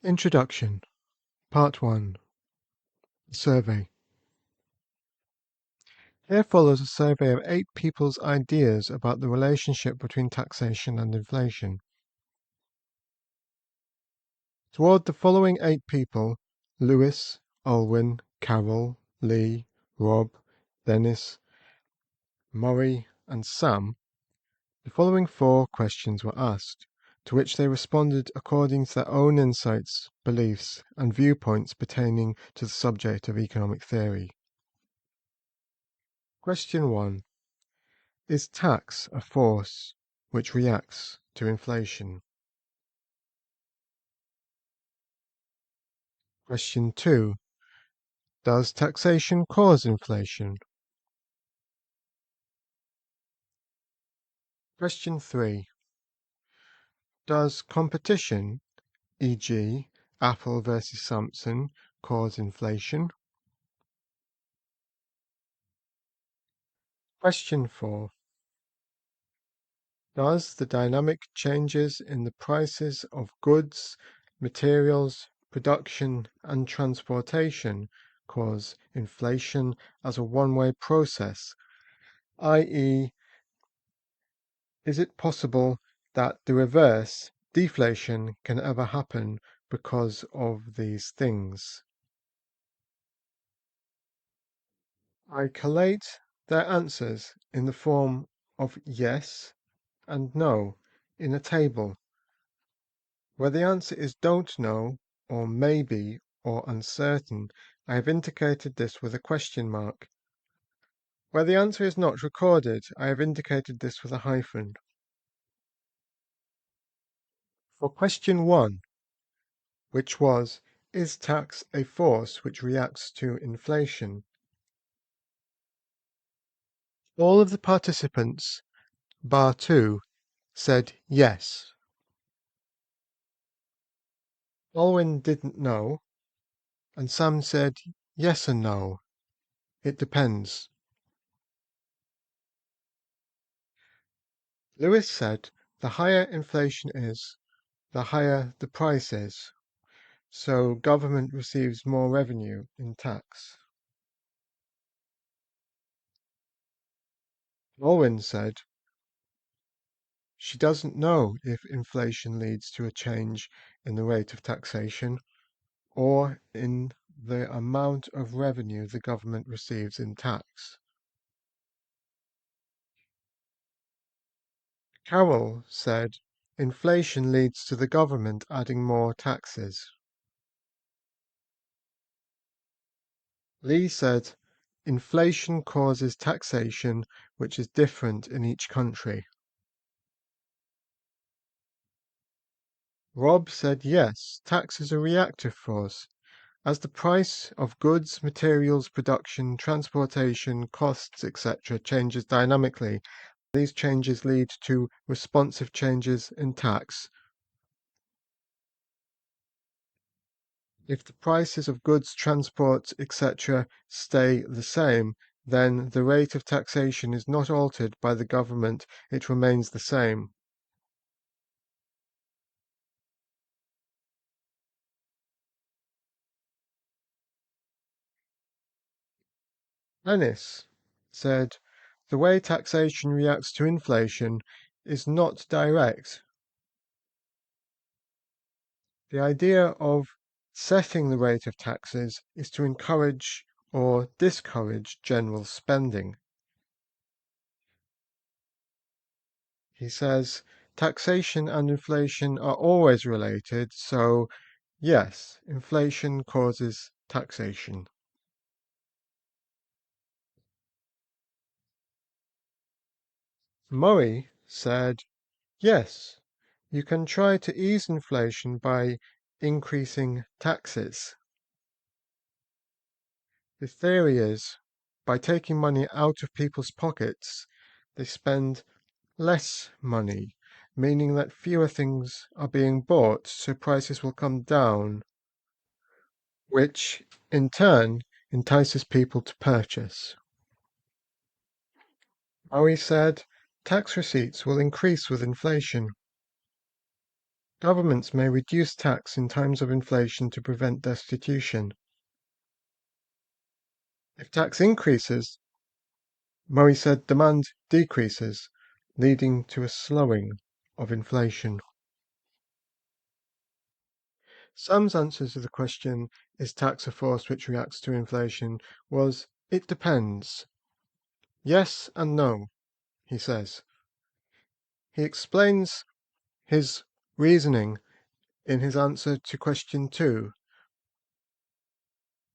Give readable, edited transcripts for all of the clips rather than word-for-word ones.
Introduction, Part 1, Survey. Here follows a survey of 8 people's ideas about the relationship between taxation and inflation. Toward the following 8 people, Lewis, Alwyn, Carol, Lee, Rob, Dennis, Murray, and Sam, the following 4 questions were asked, to which they responded according to their own insights, beliefs, and viewpoints pertaining to the subject of economic theory. Question 1. Is tax a force which reacts to inflation? Question 2. Does taxation cause inflation? Question 3. Does competition, e.g., Apple versus Samsung, cause inflation? Question 4. Does the dynamic changes in the prices of goods, materials, production, and transportation cause inflation as a one-way process, i.e., is it possible that the reverse, deflation, can ever happen because of these things? I collate their answers in the form of yes and no in a table. Where the answer is don't know, or maybe, or uncertain, I have indicated this with a question mark. Where the answer is not recorded, I have indicated this with a hyphen. For question 1, which was, is tax a force which reacts to inflation? All of the participants, bar 2, said yes. Alwyn didn't know, and Sam said yes and no. It depends. Lewis said the higher inflation is, the higher the price is, so government receives more revenue in tax. Alwyn said she doesn't know if inflation leads to a change in the rate of taxation or in the amount of revenue the government receives in tax. Carol said inflation leads to the government adding more taxes. Lee said inflation causes taxation which is different in each country. Rob said yes, tax is a reactive force. As the price of goods, materials, production, transportation, costs, etc. changes dynamically, these changes lead to responsive changes in tax. If the prices of goods, transport, etc. stay the same, then the rate of taxation is not altered by the government, it remains the same. Ennis said, the way taxation reacts to inflation is not direct. The idea of setting the rate of taxes is to encourage or discourage general spending. He says, taxation and inflation are always related, so yes, inflation causes taxation. Murray said, yes, you can try to ease inflation by increasing taxes. The theory is, by taking money out of people's pockets, they spend less money, meaning that fewer things are being bought, so prices will come down, which in turn entices people to purchase. Murray said, tax receipts will increase with inflation. Governments may reduce tax in times of inflation to prevent destitution. If tax increases, Murray said demand decreases, leading to a slowing of inflation. Sam's answer to the question, is tax a force which reacts to inflation, was, it depends. Yes and no, he says. He explains his reasoning in his answer to question 2.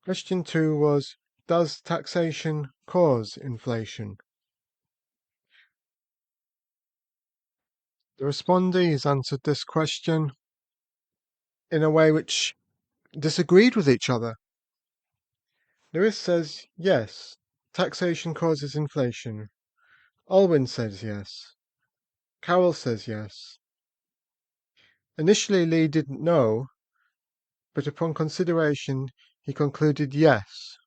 Question 2 was, does taxation cause inflation? The respondees answered this question in a way which disagreed with each other. Lewis says yes, taxation causes inflation. Alwyn says yes. Carroll says yes. Initially, Lee didn't know, but upon consideration, he concluded yes.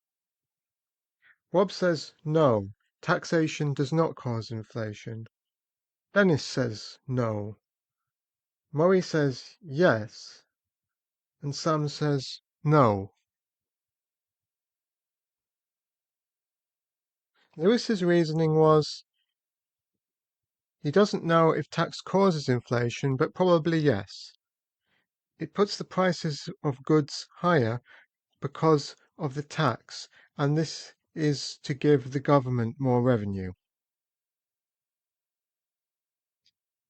Rob says no, taxation does not cause inflation. Dennis says no. Murray says yes. And Sam says no. Lewis's reasoning was, he doesn't know if tax causes inflation, but probably yes. It puts the prices of goods higher because of the tax, and this is to give the government more revenue.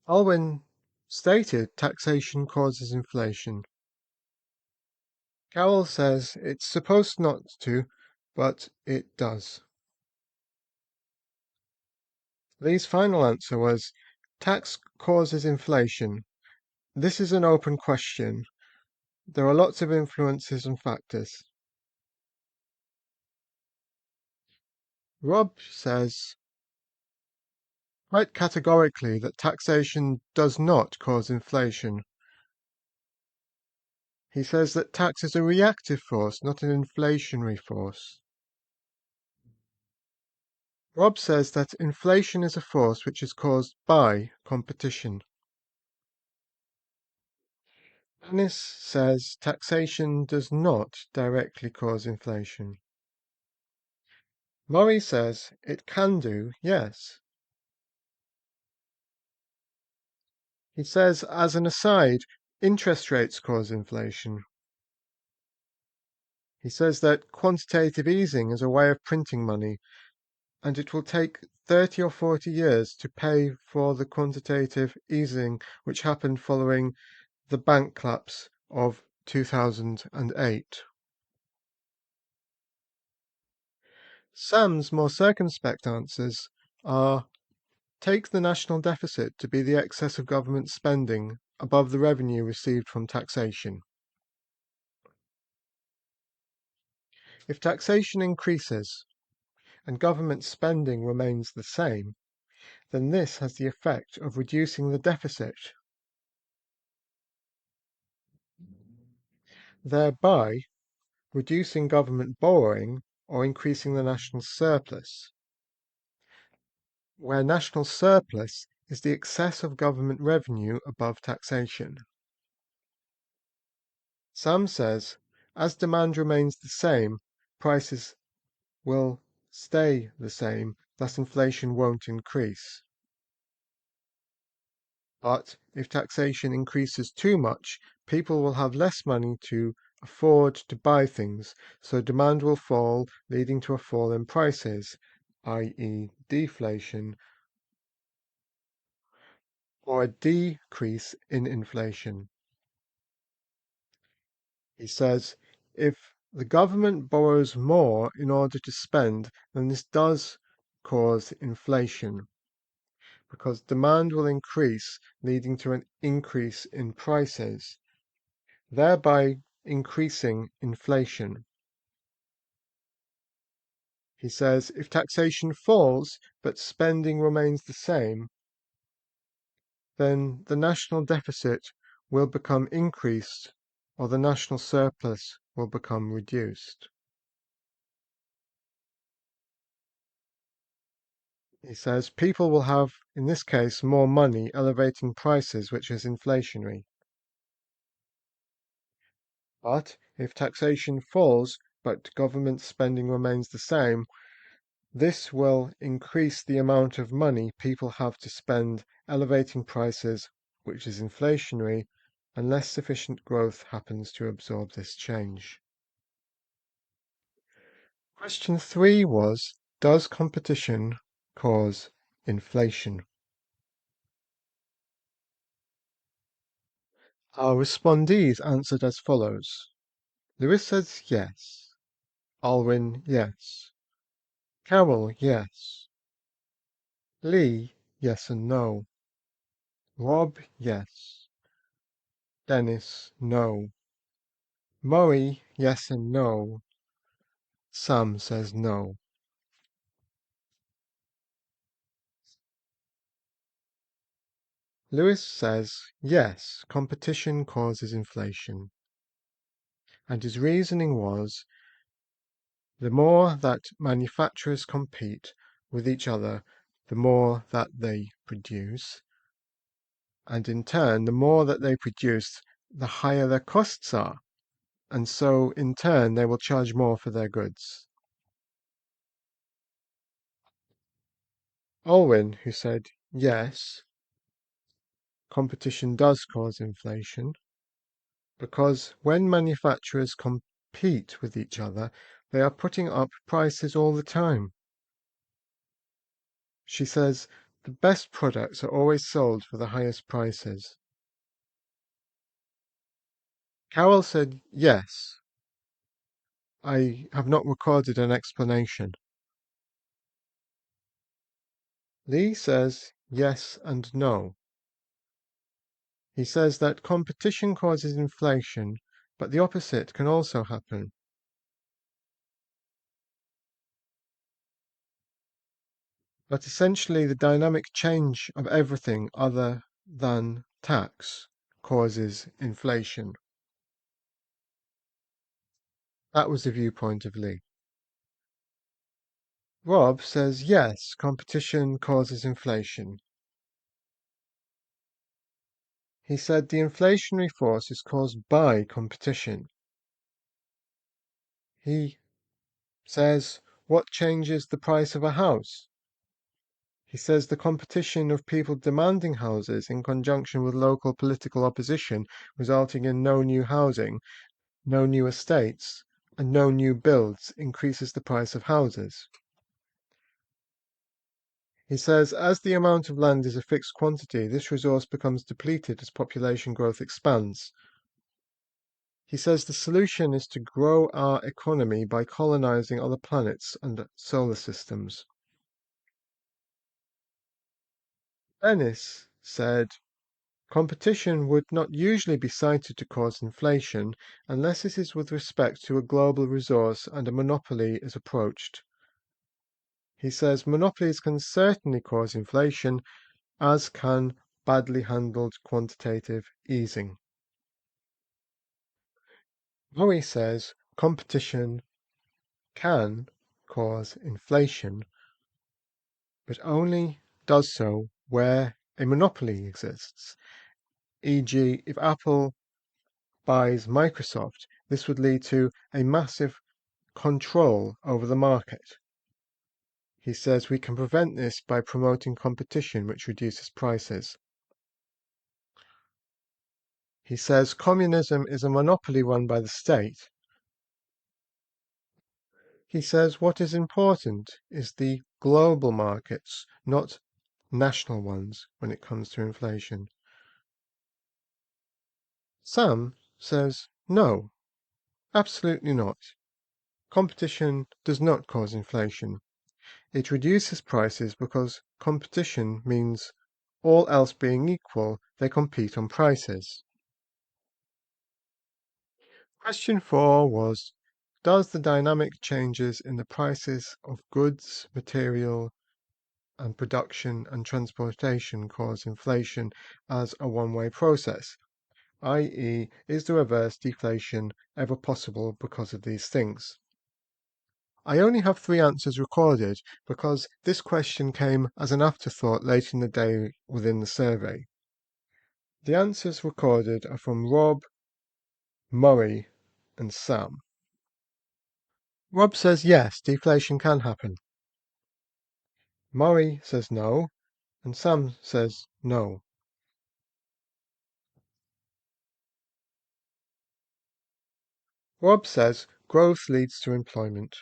Alwyn stated taxation causes inflation. Carroll says it's supposed not to, but it does. Lee's final answer was, tax causes inflation. This is an open question. There are lots of influences and factors. Rob says quite categorically that taxation does not cause inflation. He says that tax is a reactive force, not an inflationary force. Rob says that inflation is a force which is caused by competition. Dennis says taxation does not directly cause inflation. Murray says it can do, yes. He says, as an aside, interest rates cause inflation. He says that quantitative easing is a way of printing money, and it will take 30 or 40 years to pay for the quantitative easing which happened following the bank collapse of 2008. Sam's more circumspect answers are, take the national deficit to be the excess of government spending above the revenue received from taxation. If taxation increases and government spending remains the same, then this has the effect of reducing the deficit, thereby reducing government borrowing or increasing the national surplus, where national surplus is the excess of government revenue above taxation. Sam says, as demand remains the same, prices will stay the same, thus inflation won't increase. But if taxation increases too much, people will have less money to afford to buy things, so demand will fall, leading to a fall in prices, i.e., deflation, or a decrease in inflation. He says, if the government borrows more in order to spend, then this does cause inflation, because demand will increase, leading to an increase in prices, thereby increasing inflation. He says, if taxation falls but spending remains the same, then the national deficit will become increased or the national surplus will become reduced. He says people will have, in this case, more money, elevating prices, which is inflationary. But if taxation falls but government spending remains the same, this will increase the amount of money people have to spend, elevating prices, which is inflationary, unless sufficient growth happens to absorb this change. Question 3 was, does competition cause inflation? Our respondees answered as follows. Lewis says yes. Alwyn, yes. Carol, yes. Lee, yes and no. Rob, yes. Dennis, no. Murray, yes and no. Sam says no. Lewis says yes, competition causes inflation. And his reasoning was the more that manufacturers compete with each other, the more that they produce. And in turn, the more that they produce, the higher their costs are. And so, in turn, they will charge more for their goods. Alwyn, who said yes, competition does cause inflation, because when manufacturers compete with each other, they are putting up prices all the time. She says the best products are always sold for the highest prices. Carol said yes. I have not recorded an explanation. Lee says yes and no. He says that competition causes inflation, but the opposite can also happen. But essentially, the dynamic change of everything other than tax causes inflation. That was the viewpoint of Lee. Rob says yes, competition causes inflation. He said the inflationary force is caused by competition. He says, what changes the price of a house? He says the competition of people demanding houses in conjunction with local political opposition, resulting in no new housing, no new estates, and no new builds, increases the price of houses. He says, as the amount of land is a fixed quantity, this resource becomes depleted as population growth expands. He says the solution is to grow our economy by colonizing other planets and solar systems. Ennis said, competition would not usually be cited to cause inflation unless it is with respect to a global resource and a monopoly is approached. He says monopolies can certainly cause inflation, as can badly handled quantitative easing. Murray says competition can cause inflation, but only does so where a monopoly exists. E.g., if Apple buys Microsoft, this would lead to a massive control over the market. He says we can prevent this by promoting competition, which reduces prices. He says communism is a monopoly run by the state. He says what is important is the global markets, not national ones, when it comes to inflation. Sam says no, absolutely not. Competition does not cause inflation. It reduces prices because competition means, all else being equal, they compete on prices. Question 4 was, does the dynamic changes in the prices of goods, material, and production and transportation cause inflation as a one-way process? i.e., is the reverse deflation ever possible because of these things? I only have 3 answers recorded because this question came as an afterthought late in the day within the survey. The answers recorded are from Rob, Murray, and Sam. Rob says yes, deflation can happen. Murray says no, and Sam says no. Rob says growth leads to employment,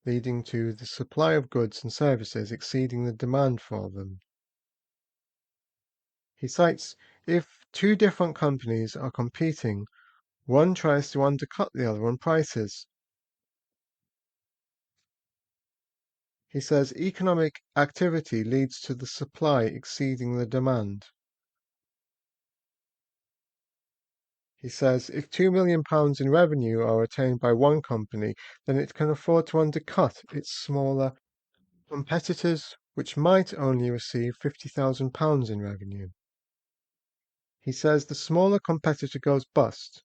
leading to the supply of goods and services exceeding the demand for them. He cites if two different companies are competing, one tries to undercut the other on prices. He says economic activity leads to the supply exceeding the demand. He says if £2 million in revenue are attained by one company, then it can afford to undercut its smaller competitors, which might only receive £50,000 in revenue. He says the smaller competitor goes bust,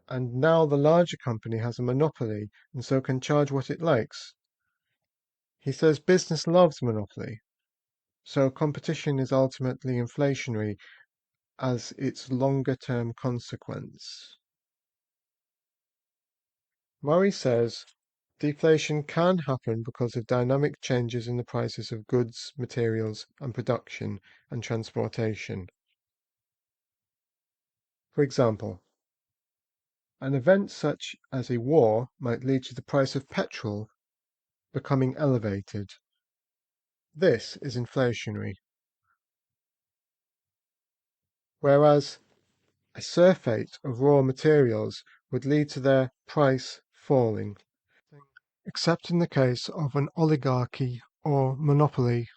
and now the larger company has a monopoly and so can charge what it likes. He says business loves monopoly, so competition is ultimately inflationary as its longer-term consequence. Murray says deflation can happen because of dynamic changes in the prices of goods, materials, and production and transportation. For example, an event such as a war might lead to the price of petrol becoming elevated. This is inflationary. Whereas a surfeit of raw materials would lead to their price falling, except in the case of an oligarchy or monopoly.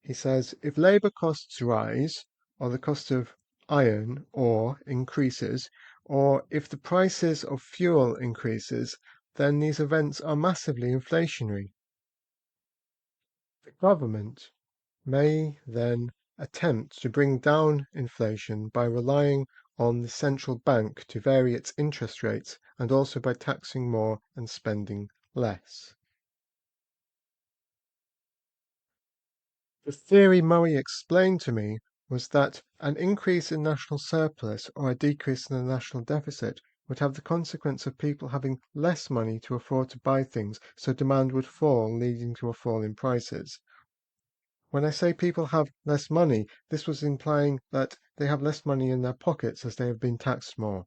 He says if labour costs rise, or the cost of iron ore increases, or if the prices of fuel increases, then these events are massively inflationary. The government may then attempt to bring down inflation by relying on the central bank to vary its interest rates and also by taxing more and spending less. The theory Murray explained to me was that an increase in national surplus or a decrease in the national deficit would have the consequence of people having less money to afford to buy things, so demand would fall, leading to a fall in prices. When I say people have less money, this was implying that they have less money in their pockets as they have been taxed more.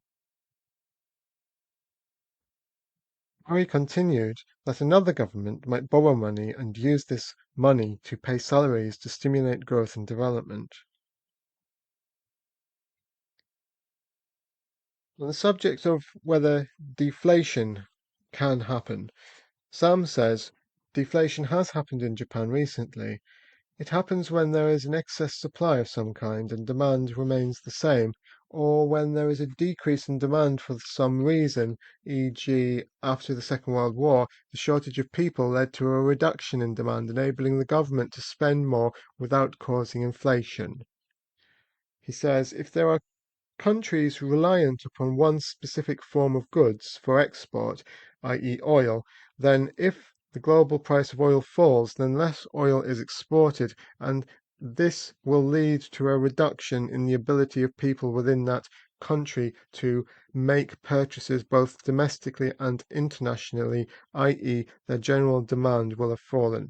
Murray continued that another government might borrow money and use this money to pay salaries to stimulate growth and development. On the subject of whether deflation can happen, Sam says deflation has happened in Japan recently. It happens when there is an excess supply of some kind and demand remains the same, or when there is a decrease in demand for some reason, e.g., after the Second World War, the shortage of people led to a reduction in demand, enabling the government to spend more without causing inflation. He says if there are countries reliant upon one specific form of goods for export, i.e., oil, then if the global price of oil falls, then less oil is exported, and this will lead to a reduction in the ability of people within that country to make purchases both domestically and internationally, i.e., their general demand will have fallen.